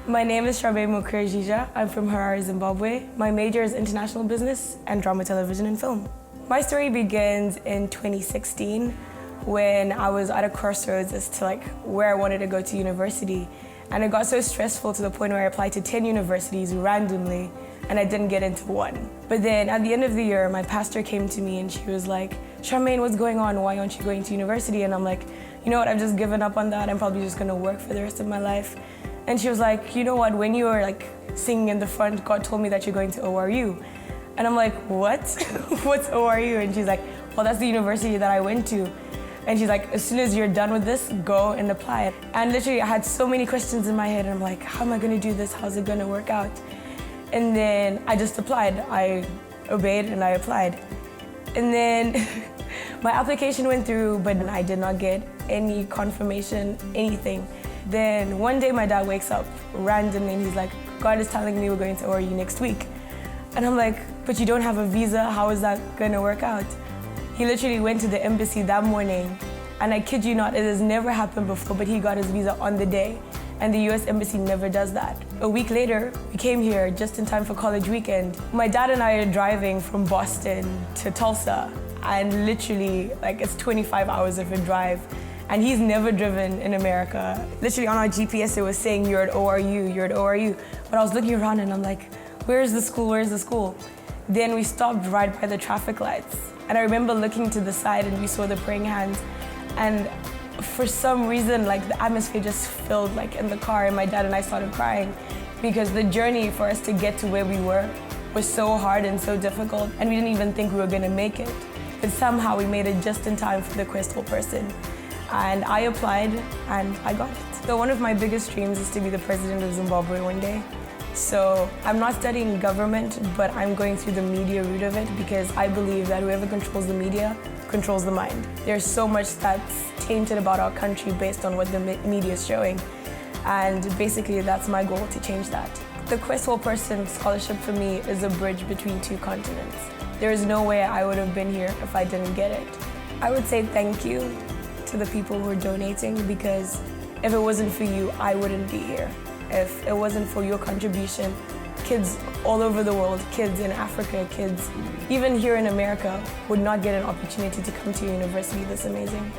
My name is Charmaine Mukurazhizha. I'm from Harare, Zimbabwe. My major is international business and drama, television, and film. My story begins in 2016 when I was at a crossroads as to where I wanted to go to university. And it got so stressful to the point where I applied to 10 universities randomly and I didn't get into one. But then at the end of the year, my pastor came to me and she was like, Charmaine, what's going on? Why aren't you going to university? And I'm like, you know what, I've just given up on that. I'm probably just gonna work for the rest of my life. And she was like, you know what, when you were singing in the front, God told me that you're going to ORU. And I'm like, what? What's ORU? And she's like, well, that's the university that I went to. And she's like, as soon as you're done with this, go and apply. And literally, I had so many questions in my head, and I'm like, how am I gonna do this? How's it gonna work out? And then I just applied. I obeyed and I applied. And then my application went through, but I did not get any confirmation, anything. Then one day my dad wakes up randomly and he's like, God is telling me we're going to ORU next week. And I'm like, but you don't have a visa, how is that gonna work out? He literally went to the embassy that morning, and I kid you not, it has never happened before, but he got his visa on the day, and the US embassy never does that. A week later, we came here just in time for college weekend. My dad and I are driving from Boston to Tulsa, and literally, it's 25 hours of a drive, and he's never driven in America. Literally on our GPS, it was saying, you're at ORU, you're at ORU. But I was looking around and I'm like, where's the school, where's the school? Then we stopped right by the traffic lights. And I remember looking to the side and we saw the praying hands. And for some reason, the atmosphere just filled in the car, and my dad and I started crying because the journey for us to get to where we were was so hard and so difficult, and we didn't even think we were gonna make it. But somehow we made it just in time for the Quest person. And I applied and I got it. So one of my biggest dreams is to be the president of Zimbabwe one day. So I'm not studying government, but I'm going through the media route of it because I believe that whoever controls the media controls the mind. There's so much that's tainted about our country based on what the media is showing. And basically that's my goal, to change that. The Quest person scholarship for me is a bridge between two continents. There is no way I would have been here if I didn't get it. I would say thank you to the people who are donating, because if it wasn't for you, I wouldn't be here. If it wasn't for your contribution, kids all over the world, kids in Africa, kids even here in America would not get an opportunity to come to a university this amazing.